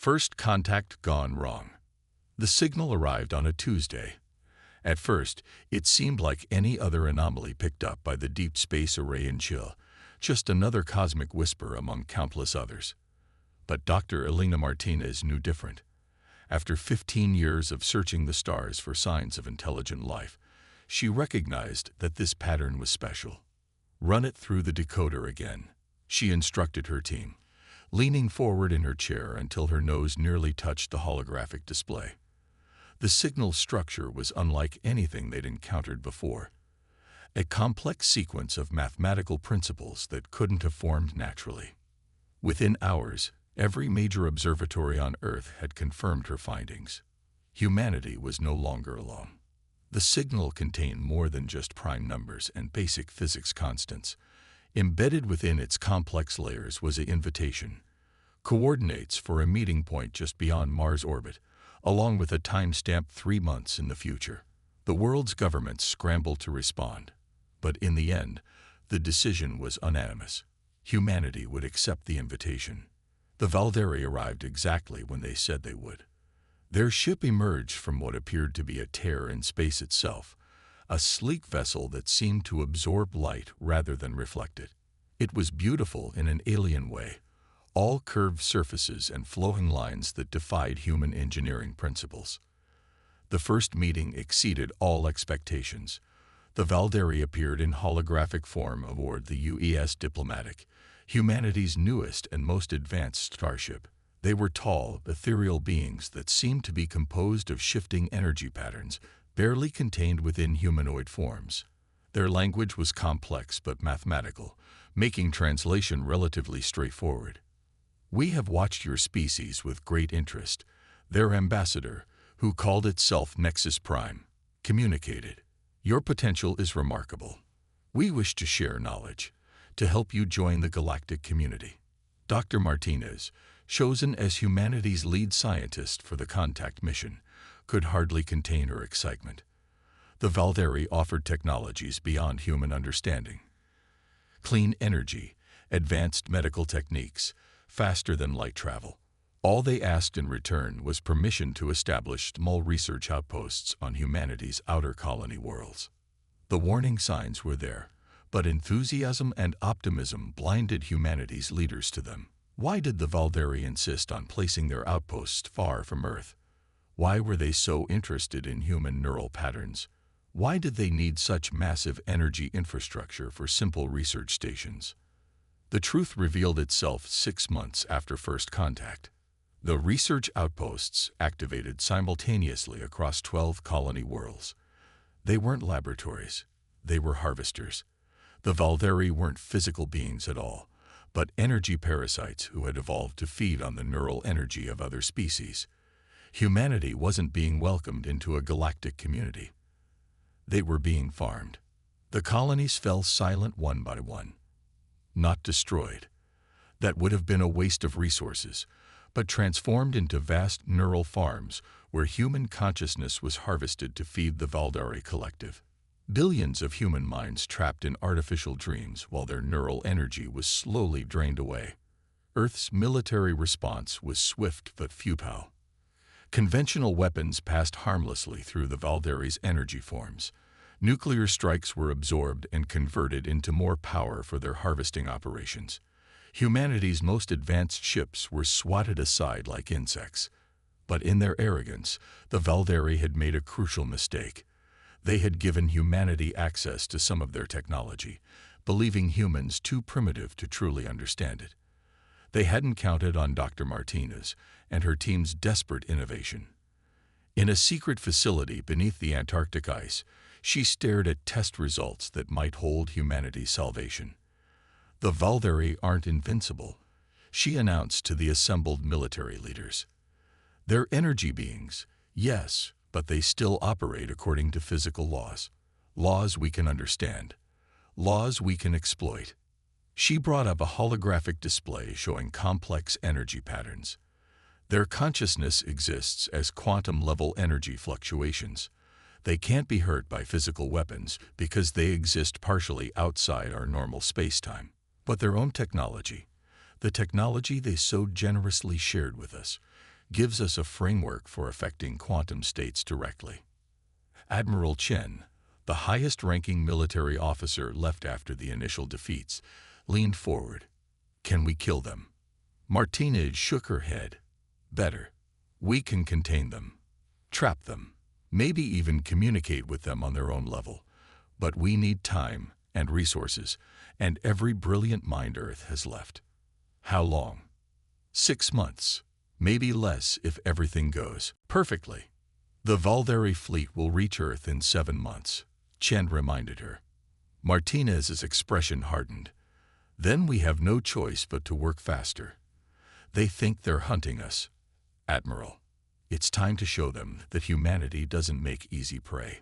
First contact gone wrong. The signal arrived on a Tuesday. At first, it seemed like any other anomaly picked up by the Deep Space Array in Chill, just another cosmic whisper among countless others. But Dr. Elena Martinez knew different. After 15 years of searching the stars for signs of intelligent life, she recognized that this pattern was special. "Run it through the decoder again," she instructed her team, leaning forward in her chair until her nose nearly touched the holographic display. The signal structure was unlike anything they'd encountered before. A complex sequence of mathematical principles that couldn't have formed naturally. Within hours, every major observatory on Earth had confirmed her findings. Humanity was no longer alone. The signal contained more than just prime numbers and basic physics constants. Embedded within its complex layers was an invitation, coordinates for a meeting point just beyond Mars' orbit, along with a timestamp 3 months in the future. The world's governments scrambled to respond, but in the end, the decision was unanimous. Humanity would accept the invitation. The Valderi arrived exactly when they said they would. Their ship emerged from what appeared to be a tear in space itself, a sleek vessel that seemed to absorb light rather than reflect it. It was beautiful in an alien way, all curved surfaces and flowing lines that defied human engineering principles. The first meeting exceeded all expectations. The Valderi appeared in holographic form aboard the UES Diplomatic, humanity's newest and most advanced starship. They were tall, ethereal beings that seemed to be composed of shifting energy patterns, barely contained within humanoid forms. Their language was complex but mathematical, making translation relatively straightforward. "We have watched your species with great interest," their ambassador, who called itself Nexus Prime, communicated. "Your potential is remarkable. We wish to share knowledge, to help you join the galactic community." Dr. Martinez, chosen as humanity's lead scientist for the contact mission, could hardly contain her excitement. The Valderi offered technologies beyond human understanding. Clean energy, advanced medical techniques, faster than light travel. All they asked in return was permission to establish small research outposts on humanity's outer colony worlds. The warning signs were there, but enthusiasm and optimism blinded humanity's leaders to them. Why did the Valderi insist on placing their outposts far from Earth? Why were they so interested in human neural patterns? Why did they need such massive energy infrastructure for simple research stations? The truth revealed itself 6 months after first contact. The research outposts activated simultaneously across 12 colony worlds. They weren't laboratories. They were harvesters. The Valderi weren't physical beings at all, but energy parasites who had evolved to feed on the neural energy of other species. Humanity wasn't being welcomed into a galactic community. They were being farmed. The colonies fell silent one by one. Not destroyed. That would have been a waste of resources, but transformed into vast neural farms where human consciousness was harvested to feed the Valderi collective. Billions of human minds trapped in artificial dreams while their neural energy was slowly drained away. Earth's military response was swift but futile. Conventional weapons passed harmlessly through the Valderi's energy forms. Nuclear strikes were absorbed and converted into more power for their harvesting operations. Humanity's most advanced ships were swatted aside like insects. But in their arrogance, the Valderi had made a crucial mistake. They had given humanity access to some of their technology, believing humans too primitive to truly understand it. They hadn't counted on Dr. Martinez and her team's desperate innovation. In a secret facility beneath the Antarctic ice, she stared at test results that might hold humanity's salvation. "The Valderi aren't invincible," she announced to the assembled military leaders. "They're energy beings, yes, but they still operate according to physical laws. Laws we can understand. Laws we can exploit." She brought up a holographic display showing complex energy patterns. Their consciousness exists as quantum-level energy fluctuations. They can't be hurt by physical weapons because they exist partially outside our normal space-time. But their own technology, the technology they so generously shared with us, gives us a framework for affecting quantum states directly. Admiral Chen, the highest-ranking military officer left after the initial defeats, leaned forward. "Can we kill them?" Martinez shook her head. "Better. We can contain them, trap them, maybe even communicate with them on their own level. But we need time and resources, and every brilliant mind Earth has left." "How long?" 6 months, maybe less if everything goes perfectly. "The Valderi fleet will reach Earth in 7 months, Chen reminded her. Martinez's expression hardened. "Then we have no choice but to work faster. They think they're hunting us. Admiral, it's time to show them that humanity doesn't make easy prey."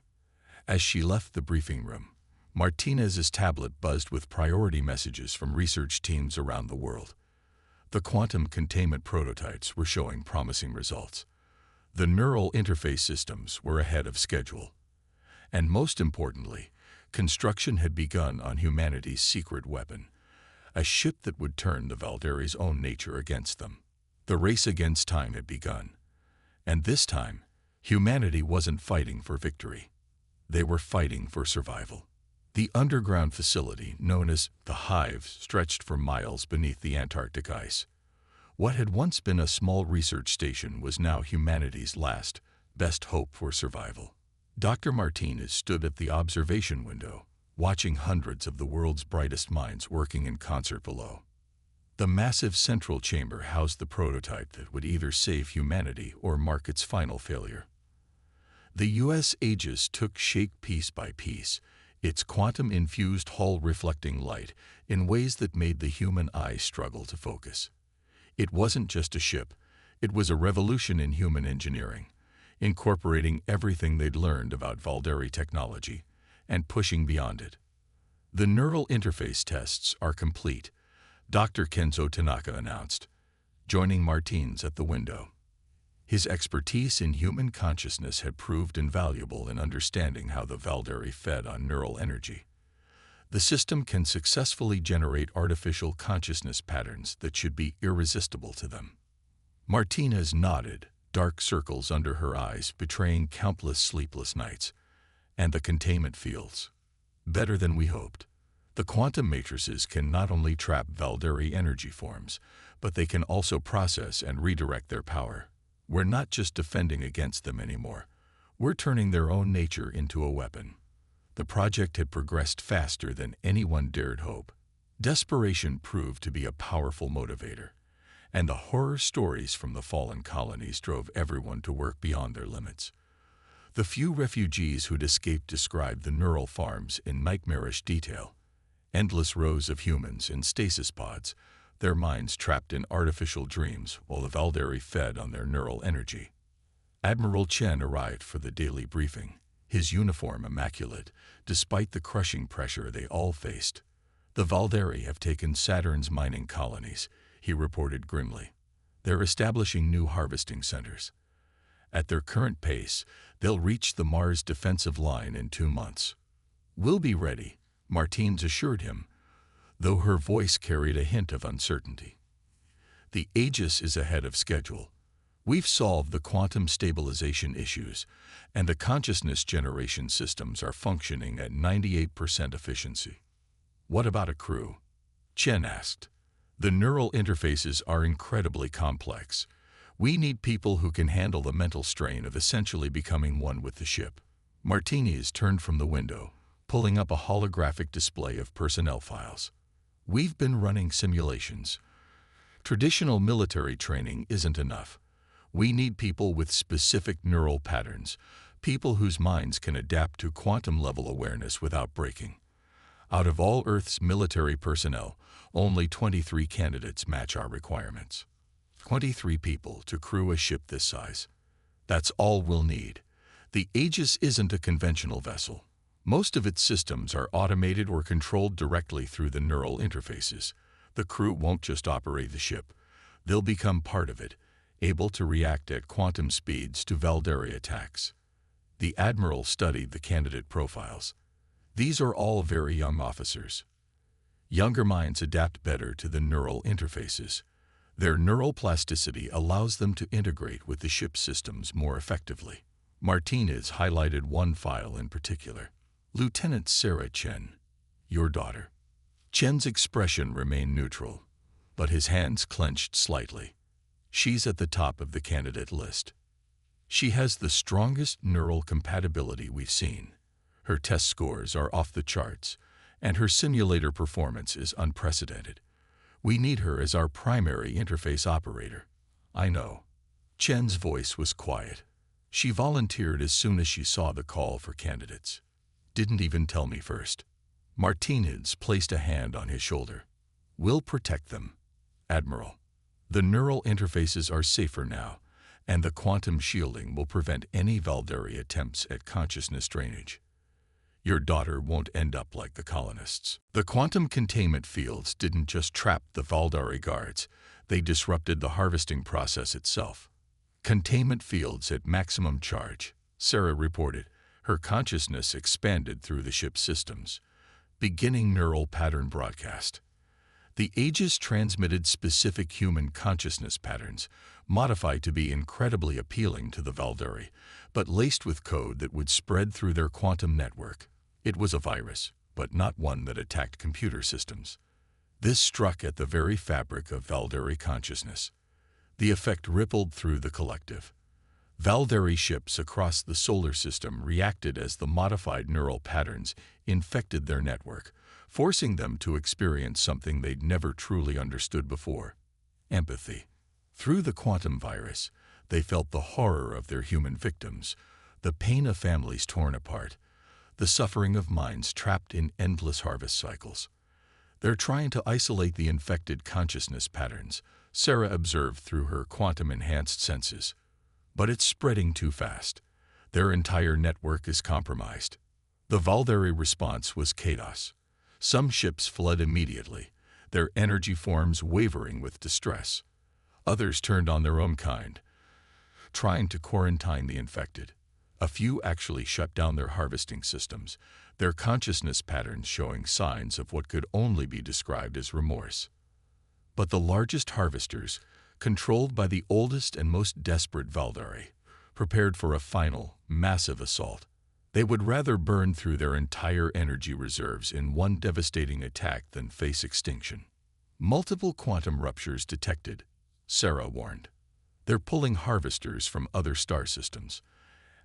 As she left the briefing room, Martinez's tablet buzzed with priority messages from research teams around the world. The quantum containment prototypes were showing promising results. The neural interface systems were ahead of schedule. And most importantly, construction had begun on humanity's secret weapon, a ship that would turn the Valderi's own nature against them. The race against time had begun. And this time, humanity wasn't fighting for victory. They were fighting for survival. The underground facility, known as the Hive, stretched for miles beneath the Antarctic ice. What had once been a small research station was now humanity's last, best hope for survival. Dr. Martinez stood at the observation window, watching hundreds of the world's brightest minds working in concert below. The massive central chamber housed the prototype that would either save humanity or mark its final failure. The U.S. Aegis took shape piece by piece, its quantum-infused hull reflecting light in ways that made the human eye struggle to focus. It wasn't just a ship, it was a revolution in human engineering, incorporating everything they'd learned about Valderi technology and pushing beyond it. "The neural interface tests are complete," Dr. Kenzo Tanaka announced, joining Martinez at the window. His expertise in human consciousness had proved invaluable in understanding how the Valderi fed on neural energy. The system can successfully generate artificial consciousness patterns that should be irresistible to them. Martinez nodded, dark circles under her eyes betraying countless sleepless nights. "And the containment fields. Better than we hoped. The quantum matrices can not only trap Valderi energy forms, but they can also process and redirect their power. We're not just defending against them anymore. We're turning their own nature into a weapon." The project had progressed faster than anyone dared hope. Desperation proved to be a powerful motivator, and the horror stories from the fallen colonies drove everyone to work beyond their limits. The few refugees who'd escaped described the neural farms in nightmarish detail. Endless rows of humans in stasis pods, their minds trapped in artificial dreams while the Valderi fed on their neural energy. Admiral Chen arrived for the daily briefing, his uniform immaculate, despite the crushing pressure they all faced. "The Valderi have taken Saturn's mining colonies," he reported grimly. "They're establishing new harvesting centers. At their current pace, they'll reach the Mars defensive line in 2 months. We'll be ready," Martinez assured him, though her voice carried a hint of uncertainty. "The Aegis is ahead of schedule. We've solved the quantum stabilization issues, and the consciousness generation systems are functioning at 98% efficiency." "What about a crew?" Chen asked. "The neural interfaces are incredibly complex. We need people who can handle the mental strain of essentially becoming one with the ship." Martinez turned from the window, pulling up a holographic display of personnel files. "We've been running simulations. Traditional military training isn't enough. We need people with specific neural patterns, people whose minds can adapt to quantum-level awareness without breaking. Out of all Earth's military personnel, only 23 candidates match our requirements. 23 people to crew a ship this size. That's all we'll need. The Aegis isn't a conventional vessel. Most of its systems are automated or controlled directly through the neural interfaces. The crew won't just operate the ship. They'll become part of it, able to react at quantum speeds to Valderi attacks." The Admiral studied the candidate profiles. These are all very young officers. Younger minds adapt better to the neural interfaces. Their neural plasticity allows them to integrate with the ship's systems more effectively. Martinez highlighted one file in particular. Lieutenant Sarah Chen, your daughter. Chen's expression remained neutral, but his hands clenched slightly. She's at the top of the candidate list. She has the strongest neural compatibility we've seen. Her test scores are off the charts, and her simulator performance is unprecedented. We need her as our primary interface operator. I know. Chen's voice was quiet. She volunteered as soon as she saw the call for candidates. Didn't even tell me first. Martinez placed a hand on his shoulder. We'll protect them, Admiral. The neural interfaces are safer now, and the quantum shielding will prevent any Valdari attempts at consciousness drainage. Your daughter won't end up like the colonists. The quantum containment fields didn't just trap the Valdari guards, they disrupted the harvesting process itself. Containment fields at maximum charge, Sarah reported. Her consciousness expanded through the ship's systems, beginning neural pattern broadcast. The Aegis transmitted specific human consciousness patterns, modified to be incredibly appealing to the Valdari, but laced with code that would spread through their quantum network. It was a virus, but not one that attacked computer systems. This struck at the very fabric of Valdari consciousness. The effect rippled through the collective. Valdari ships across the solar system reacted as the modified neural patterns infected their network, forcing them to experience something they'd never truly understood before: empathy. Through the quantum virus, they felt the horror of their human victims, the pain of families torn apart, the suffering of minds trapped in endless harvest cycles. They're trying to isolate the infected consciousness patterns, Sarah observed through her quantum-enhanced senses. But it's spreading too fast. Their entire network is compromised. The Valdari response was chaos. Some ships fled immediately, their energy forms wavering with distress. Others turned on their own kind, trying to quarantine the infected. A few actually shut down their harvesting systems, their consciousness patterns showing signs of what could only be described as remorse. But the largest harvesters, controlled by the oldest and most desperate Valdari, prepared for a final, massive assault. They would rather burn through their entire energy reserves in one devastating attack than face extinction. Multiple quantum ruptures detected, Sarah warned. They're pulling harvesters from other star systems.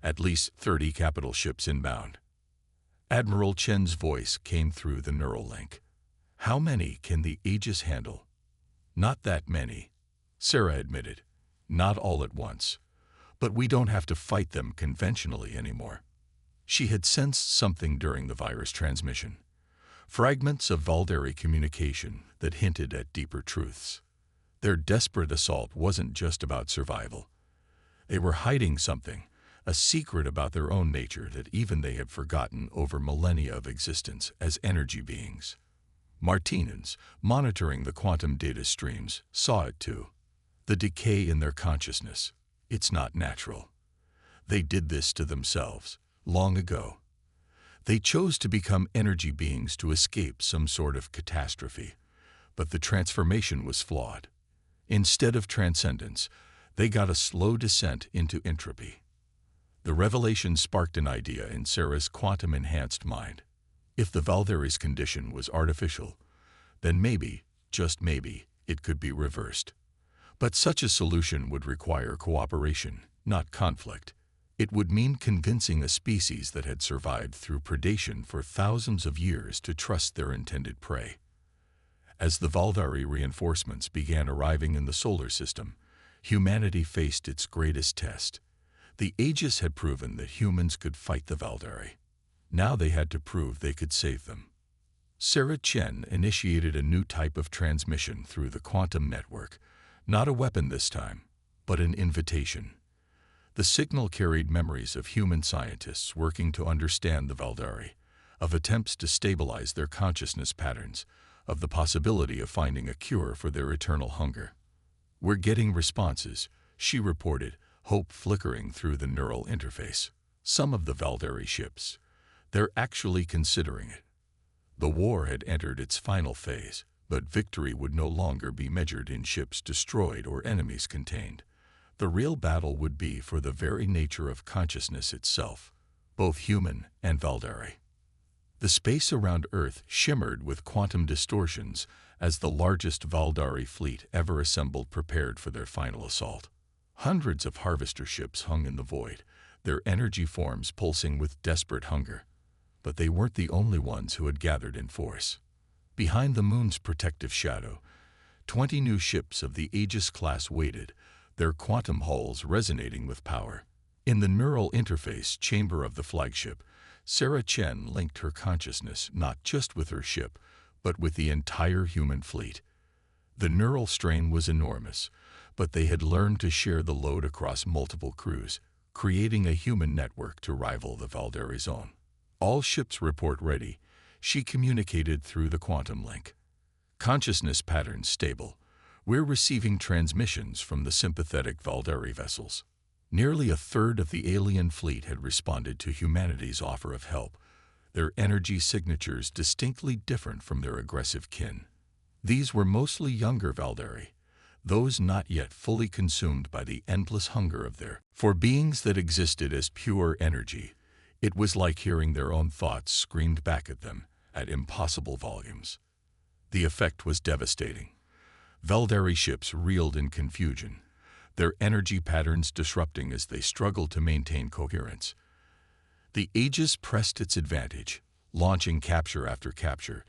At least 30 capital ships inbound. Admiral Chen's voice came through the neural link. How many can the Aegis handle? Not that many, Sarah admitted. Not all at once. But we don't have to fight them conventionally anymore. She had sensed something during the virus transmission. Fragments of Valdari communication that hinted at deeper truths. Their desperate assault wasn't just about survival. They were hiding something, a secret about their own nature that even they had forgotten over millennia of existence as energy beings. Martinez, monitoring the quantum data streams, saw it too. The decay in their consciousness. It's not natural. They did this to themselves, long ago. They chose to become energy beings to escape some sort of catastrophe, but the transformation was flawed. Instead of transcendence, they got a slow descent into entropy. The revelation sparked an idea in Sarah's quantum-enhanced mind. If the Valdari's condition was artificial, then maybe, just maybe, it could be reversed. But such a solution would require cooperation, not conflict. It would mean convincing a species that had survived through predation for thousands of years to trust their intended prey. As the Valdari reinforcements began arriving in the solar system, humanity faced its greatest test. The Aegis had proven that humans could fight the Valdari. Now they had to prove they could save them. Sarah Chen initiated a new type of transmission through the quantum network, not a weapon this time, but an invitation. The signal carried memories of human scientists working to understand the Valdari, of attempts to stabilize their consciousness patterns, of the possibility of finding a cure for their eternal hunger. We're getting responses, she reported, hope flickering through the neural interface. Some of the Valdari ships. They're actually considering it. The war had entered its final phase, But victory would no longer be measured in ships destroyed or enemies contained. The real battle would be for the very nature of consciousness itself, both human and Valdari. The space around Earth shimmered with quantum distortions as the largest Valdari fleet ever assembled prepared for their final assault. Hundreds of harvester ships hung in the void, their energy forms pulsing with desperate hunger. But they weren't the only ones who had gathered in force. Behind the moon's protective shadow, 20 new ships of the Aegis class waited, their quantum hulls resonating with power. In the neural interface chamber of the flagship, Sarah Chen linked her consciousness not just with her ship, but with the entire human fleet. The neural strain was enormous, but they had learned to share the load across multiple crews, creating a human network to rival the Valdari's own. All ships report ready, she communicated through the quantum link. Consciousness patterns stable. We're receiving transmissions from the sympathetic Valdari vessels. Nearly a third of the alien fleet had responded to humanity's offer of help, their energy signatures distinctly different from their aggressive kin. These were mostly younger Valdari, those not yet fully consumed by the endless hunger of their. For beings that existed as pure energy, it was like hearing their own thoughts screamed back at them at impossible volumes. The effect was devastating. Valdari ships reeled in confusion, their energy patterns disrupting as they struggled to maintain coherence. The Aegis pressed its advantage, launching capture after capture,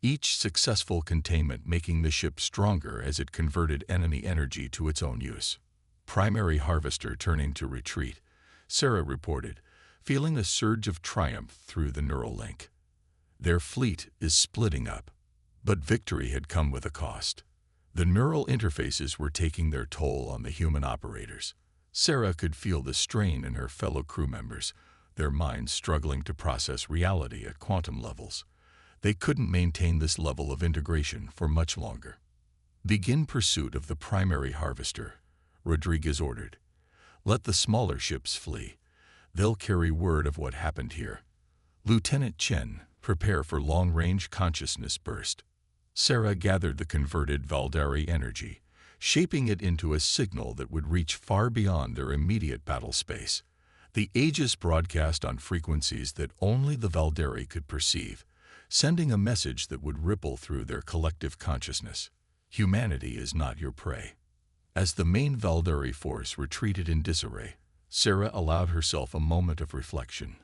each successful containment making the ship stronger as it converted enemy energy to its own use. Primary harvester turning to retreat, Sarah reported, feeling a surge of triumph through the neural link. Their fleet is splitting up, but victory had come with a cost. The neural interfaces were taking their toll on the human operators. Sarah could feel the strain in her fellow crew members, their minds struggling to process reality at quantum levels. They couldn't maintain this level of integration for much longer. Begin pursuit of the primary harvester, Rodriguez ordered. Let the smaller ships flee. They'll carry word of what happened here. Lieutenant Chen, prepare for long-range consciousness burst. Sarah gathered the converted Valdari energy, shaping it into a signal that would reach far beyond their immediate battle space. The Aegis broadcast on frequencies that only the Valdari could perceive, sending a message that would ripple through their collective consciousness. Humanity is not your prey. As the main Valdari force retreated in disarray, Sarah allowed herself a moment of reflection.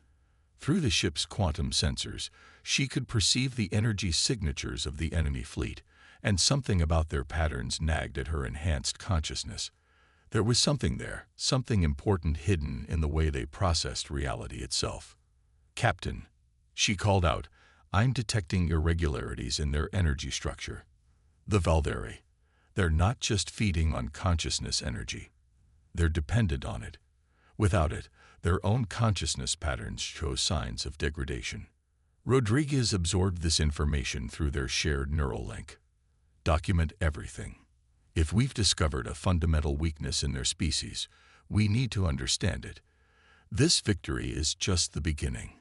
Through the ship's quantum sensors, she could perceive the energy signatures of the enemy fleet, and something about their patterns nagged at her enhanced consciousness. There was something there, something important hidden in the way they processed reality itself. "Captain," she called out, "I'm detecting irregularities in their energy structure. The Valdari, they're not just feeding on consciousness energy. They're dependent on it. Without it, their own consciousness patterns show signs of degradation." Rodriguez absorbed this information through their shared neural link. Document everything. If we've discovered a fundamental weakness in their species, we need to understand it. This victory is just the beginning.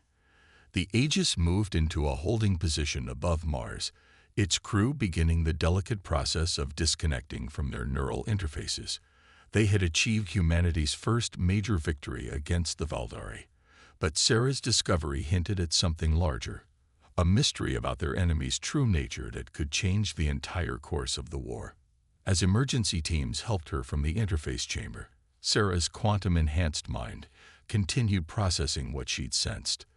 The Aegis moved into a holding position above Mars, its crew beginning the delicate process of disconnecting from their neural interfaces. They had achieved humanity's first major victory against the Valdari. But Sarah's discovery hinted at something larger, a mystery about their enemy's true nature that could change the entire course of the war. As emergency teams helped her from the interface chamber, Sarah's quantum-enhanced mind continued processing what she'd sensed.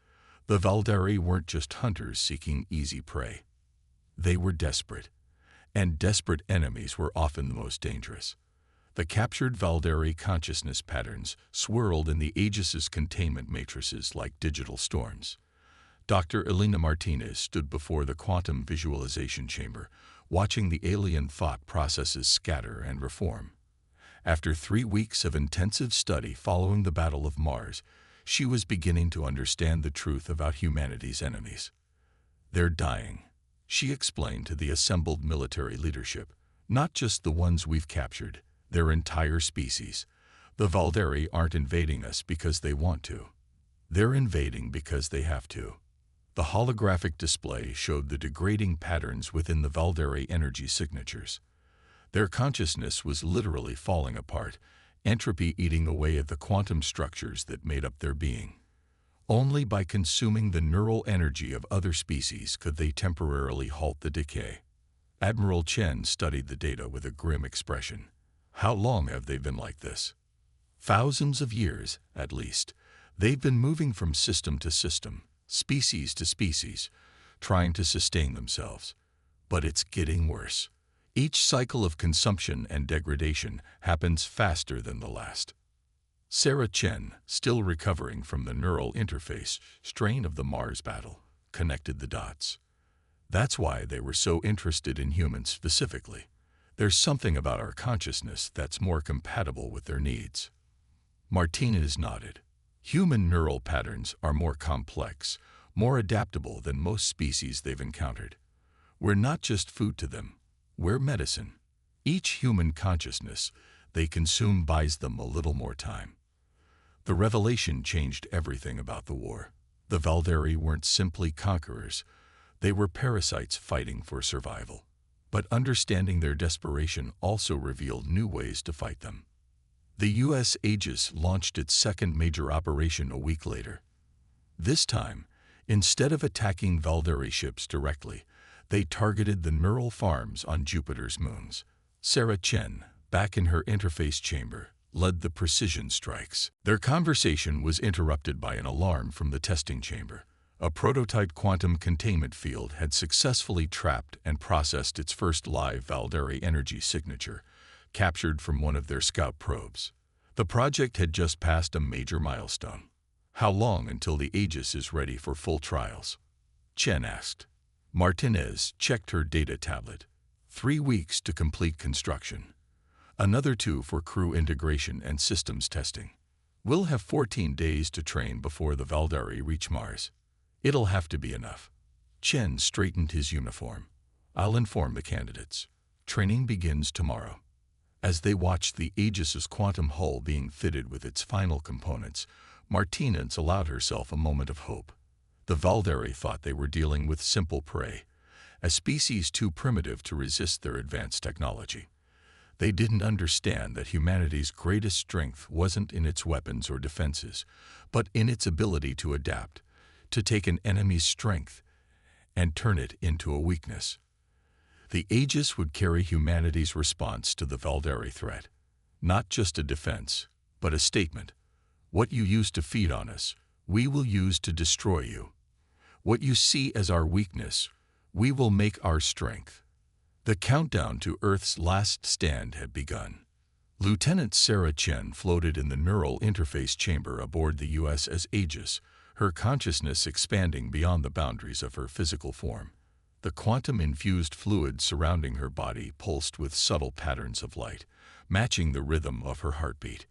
The Valdari weren't just hunters seeking easy prey. They were desperate, and desperate enemies were often the most dangerous. The captured Valdari consciousness patterns swirled in the Aegis's containment matrices like digital storms. Dr. Elena Martinez stood before the quantum visualization chamber, watching the alien thought processes scatter and reform. After 3 weeks of intensive study following the Battle of Mars, she was beginning to understand the truth about humanity's enemies. "They're dying," she explained to the assembled military leadership. "Not just the ones we've captured. Their entire species. The Valdari aren't invading us because they want to. They're invading because they have to." The holographic display showed the degrading patterns within the Valdere energy signatures. Their consciousness was literally falling apart, entropy eating away at the quantum structures that made up their being. Only by consuming the neural energy of other species could they temporarily halt the decay. Admiral Chen studied the data with a grim expression. How long have they been like this? Thousands of years, at least. They've been moving from system to system, species to species, trying to sustain themselves. But it's getting worse. Each cycle of consumption and degradation happens faster than the last. Sarah Chen, still recovering from the neural interface strain of the Mars battle, connected the dots. That's why they were so interested in humans specifically. There's something about our consciousness that's more compatible with their needs. Martinez nodded. Human neural patterns are more complex, more adaptable than most species they've encountered. We're not just food to them. We're medicine. Each human consciousness they consume buys them a little more time. The revelation changed everything about the war. The Valdere weren't simply conquerors. They were parasites fighting for survival. But understanding their desperation also revealed new ways to fight them. The U.S. Aegis launched its second major operation a week later. This time, instead of attacking Valdere ships directly, they targeted the neural farms on Jupiter's moons. Sarah Chen, back in her interface chamber, led the precision strikes. Their conversation was interrupted by an alarm from the testing chamber. A prototype quantum containment field had successfully trapped and processed its first live Valdere energy signature, captured from one of their scout probes. The project had just passed a major milestone. How long until the Aegis is ready for full trials? Chen asked. Martinez checked her data tablet. 3 weeks to complete construction. Another 2 for crew integration and systems testing. We'll have 14 days to train before the Valdere reach Mars. It'll have to be enough. Chen straightened his uniform. I'll inform the candidates. Training begins tomorrow. As they watched the Aegis's quantum hull being fitted with its final components, Martinez allowed herself a moment of hope. The Valdere thought they were dealing with simple prey, a species too primitive to resist their advanced technology. They didn't understand that humanity's greatest strength wasn't in its weapons or defenses, but in its ability to adapt, to take an enemy's strength and turn it into a weakness. The Aegis would carry humanity's response to the Valdere threat. Not just a defense, but a statement. What you use to feed on us, we will use to destroy you. What you see as our weakness, we will make our strength. The countdown to Earth's last stand had begun. Lieutenant Sarah Chen floated in the neural interface chamber aboard the USS Aegis, her consciousness expanding beyond the boundaries of her physical form. The quantum-infused fluid surrounding her body pulsed with subtle patterns of light, matching the rhythm of her heartbeat.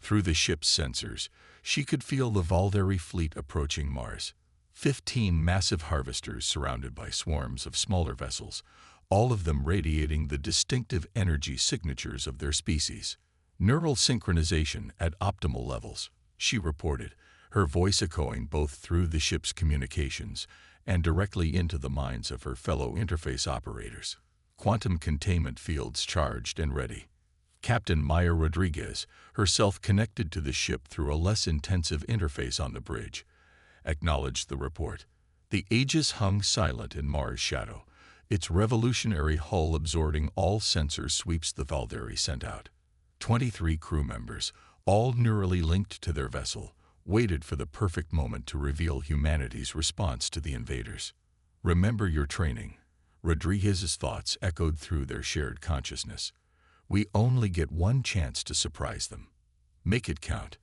Through the ship's sensors, she could feel the Valdere fleet approaching Mars. 15 massive harvesters surrounded by swarms of smaller vessels, all of them radiating the distinctive energy signatures of their species. Neural synchronization at optimal levels, she reported, her voice echoing both through the ship's communications and directly into the minds of her fellow interface operators. Quantum containment fields charged and ready. Captain Maya Rodriguez, herself connected to the ship through a less intensive interface on the bridge, acknowledged the report. The Aegis hung silent in Mars' shadow, its revolutionary hull absorbing all sensor sweeps the Valdere sent out. 23 crew members, all neurally linked to their vessel, waited for the perfect moment to reveal humanity's response to the invaders. Remember your training. Rodriguez's thoughts echoed through their shared consciousness. We only get one chance to surprise them. Make it count.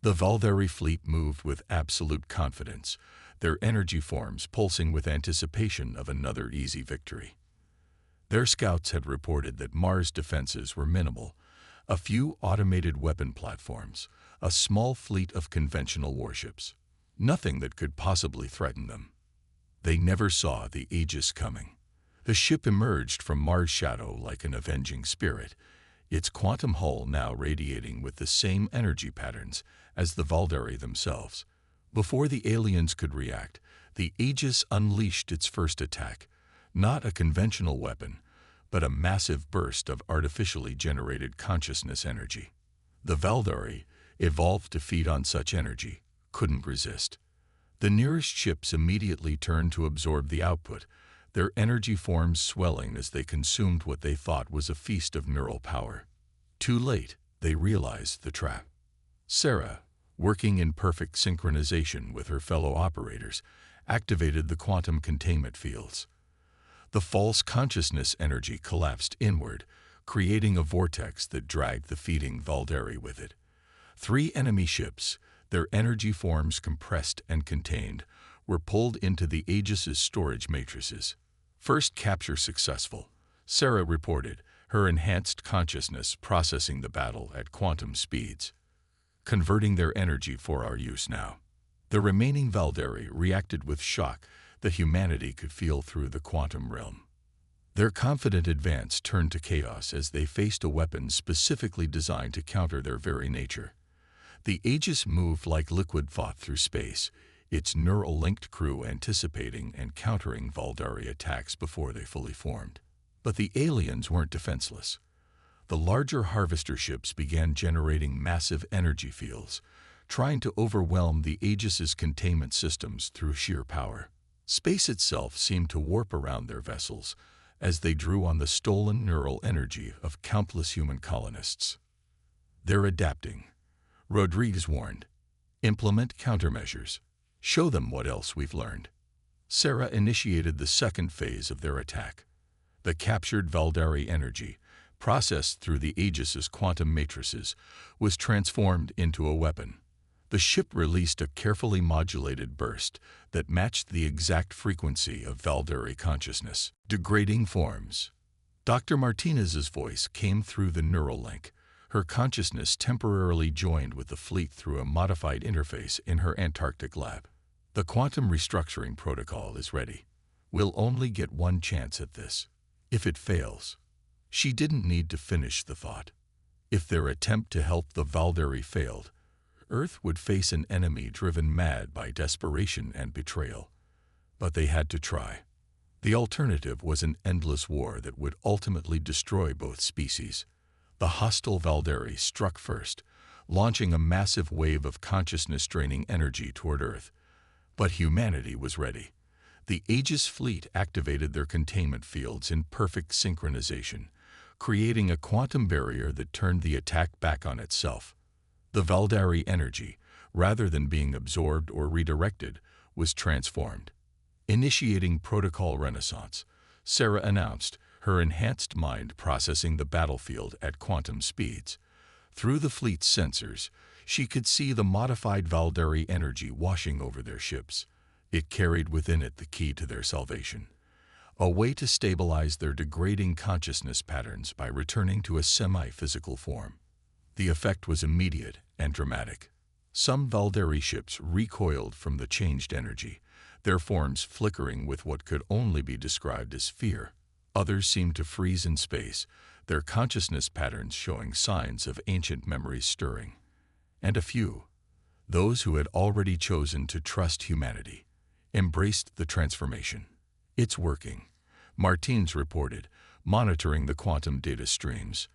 The Valdere fleet moved with absolute confidence, their energy forms pulsing with anticipation of another easy victory. Their scouts had reported that Mars' defenses were minimal, a few automated weapon platforms, a small fleet of conventional warships. Nothing that could possibly threaten them. They never saw the Aegis coming. The ship emerged from Mars' shadow like an avenging spirit, its quantum hull now radiating with the same energy patterns as the Valdere themselves. Before the aliens could react, the Aegis unleashed its first attack, not a conventional weapon, but a massive burst of artificially generated consciousness energy. The Valdari, evolved to feed on such energy, couldn't resist. The nearest ships immediately turned to absorb the output, their energy forms swelling as they consumed what they thought was a feast of neural power. Too late, they realized the trap. Sarah, working in perfect synchronization with her fellow operators, activated the quantum containment fields. The false consciousness energy collapsed inward, creating a vortex that dragged the feeding Valdari with it. 3 enemy ships, their energy forms compressed and contained, were pulled into the Aegis's storage matrices. First capture successful, Sarah reported, her enhanced consciousness processing the battle at quantum speeds, converting their energy for our use now. The remaining Valdari reacted with shock that humanity could feel through the quantum realm. Their confident advance turned to chaos as they faced a weapon specifically designed to counter their very nature. The Aegis moved like liquid thought through space, its neural-linked crew anticipating and countering Valdari attacks before they fully formed. But the aliens weren't defenseless. The larger harvester ships began generating massive energy fields, trying to overwhelm the Aegis's containment systems through sheer power. Space itself seemed to warp around their vessels as they drew on the stolen neural energy of countless human colonists. They're adapting, Rodriguez warned. Implement countermeasures. Show them what else we've learned. Sarah initiated the second phase of their attack. The captured Valdari energy, processed through the Aegis's quantum matrices, was transformed into a weapon. The ship released a carefully modulated burst that matched the exact frequency of Valdari consciousness. Degrading forms. Dr. Martinez's voice came through the neural link. Her consciousness temporarily joined with the fleet through a modified interface in her Antarctic lab. The quantum restructuring protocol is ready. We'll only get one chance at this. If it fails, she didn't need to finish the thought. If their attempt to help the Valdari failed, Earth would face an enemy driven mad by desperation and betrayal. But they had to try. The alternative was an endless war that would ultimately destroy both species. The hostile Valdari struck first, launching a massive wave of consciousness-draining energy toward Earth. But humanity was ready. The Aegis fleet activated their containment fields in perfect synchronization, creating a quantum barrier that turned the attack back on itself. The Valdari energy, rather than being absorbed or redirected, was transformed. Initiating protocol renaissance, Sarah announced, her enhanced mind processing the battlefield at quantum speeds. Through the fleet's sensors, she could see the modified Valdari energy washing over their ships. It carried within it the key to their salvation, a way to stabilize their degrading consciousness patterns by returning to a semi-physical form. The effect was immediate and dramatic. Some Valdari ships recoiled from the changed energy, their forms flickering with what could only be described as fear. Others seemed to freeze in space, their consciousness patterns showing signs of ancient memories stirring. And a few, those who had already chosen to trust humanity, embraced the transformation. It's working, Martins reported, monitoring the quantum data streams.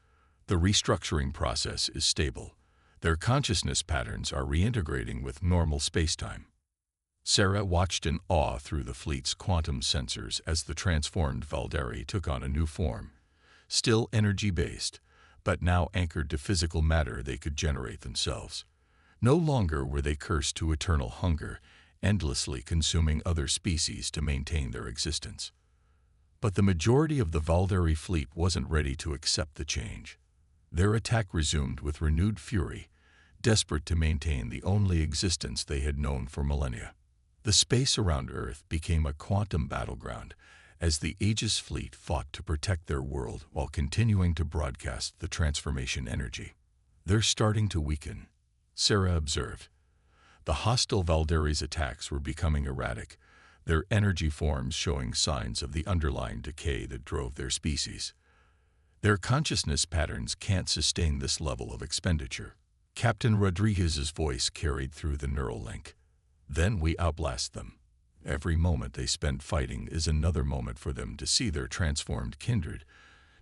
The restructuring process is stable. Their consciousness patterns are reintegrating with normal spacetime. Sarah watched in awe through the fleet's quantum sensors as the transformed Valdari took on a new form, still energy-based, but now anchored to physical matter they could generate themselves. No longer were they cursed to eternal hunger, endlessly consuming other species to maintain their existence. But the majority of the Valdari fleet wasn't ready to accept the change. Their attack resumed with renewed fury, desperate to maintain the only existence they had known for millennia. The space around Earth became a quantum battleground as the Aegis fleet fought to protect their world while continuing to broadcast the transformation energy. They're starting to weaken, Sarah observed. The hostile Valdari's attacks were becoming erratic, their energy forms showing signs of the underlying decay that drove their species. Their consciousness patterns can't sustain this level of expenditure. Captain Rodriguez's voice carried through the neural link. Then we outlast them. Every moment they spend fighting is another moment for them to see their transformed kindred,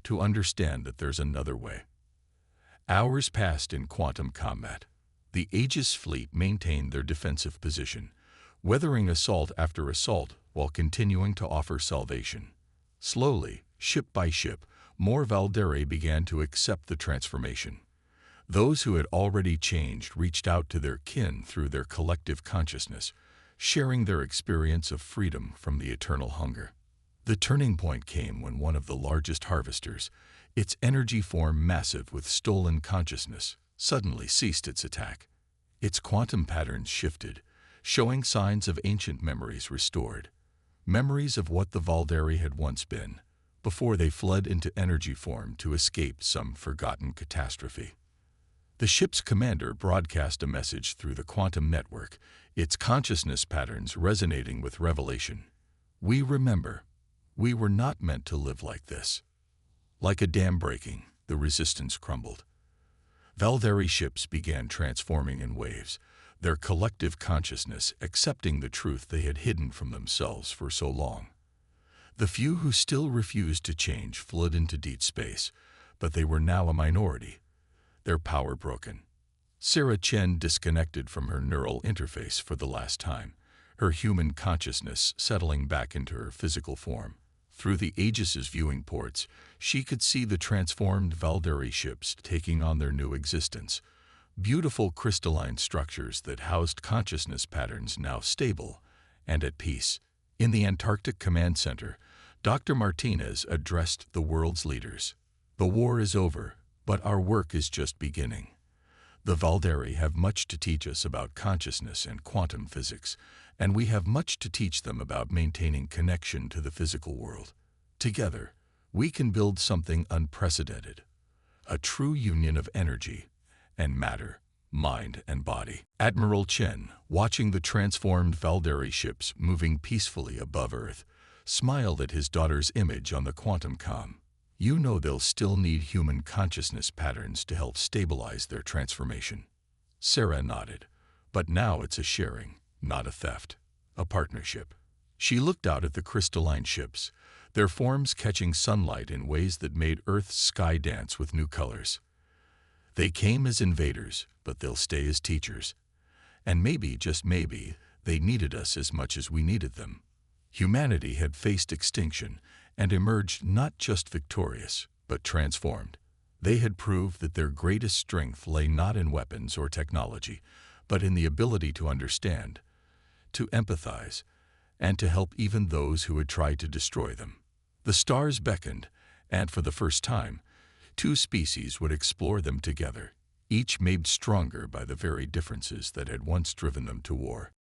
to understand that there's another way. Hours passed in quantum combat. The Aegis fleet maintained their defensive position, weathering assault after assault while continuing to offer salvation. Slowly, ship by ship, more Valdere began to accept the transformation. Those who had already changed reached out to their kin through their collective consciousness, sharing their experience of freedom from the eternal hunger. The turning point came when one of the largest harvesters, its energy form massive with stolen consciousness, suddenly ceased its attack. Its quantum patterns shifted, showing signs of ancient memories restored. Memories of what the Valdere had once been, before they fled into energy form to escape some forgotten catastrophe. The ship's commander broadcast a message through the quantum network, its consciousness patterns resonating with revelation. We remember. We were not meant to live like this. Like a dam breaking, the resistance crumbled. Valdere ships began transforming in waves, their collective consciousness accepting the truth they had hidden from themselves for so long. The few who still refused to change fled into deep space, but they were now a minority, their power broken. Sarah Chen disconnected from her neural interface for the last time, her human consciousness settling back into her physical form. Through the Aegis's viewing ports, she could see the transformed Valdere ships taking on their new existence, beautiful crystalline structures that housed consciousness patterns now stable and at peace. In the Antarctic Command Center, Dr. Martinez addressed the world's leaders. The war is over, but our work is just beginning. The Valdere have much to teach us about consciousness and quantum physics, and we have much to teach them about maintaining connection to the physical world. Together, we can build something unprecedented, a true union of energy and matter, mind and body. Admiral Chen, watching the transformed Valdere ships moving peacefully above Earth, smiled at his daughter's image on the quantum comm. You know they'll still need human consciousness patterns to help stabilize their transformation. Sarah nodded. But now it's a sharing, not a theft, a partnership. She looked out at the crystalline ships, their forms catching sunlight in ways that made Earth's sky dance with new colors. They came as invaders, but they'll stay as teachers. And maybe, just maybe, they needed us as much as we needed them. Humanity had faced extinction and emerged not just victorious, but transformed. They had proved that their greatest strength lay not in weapons or technology, but in the ability to understand, to empathize, and to help even those who had tried to destroy them. The stars beckoned, and for the first time, two species would explore them together, each made stronger by the very differences that had once driven them to war.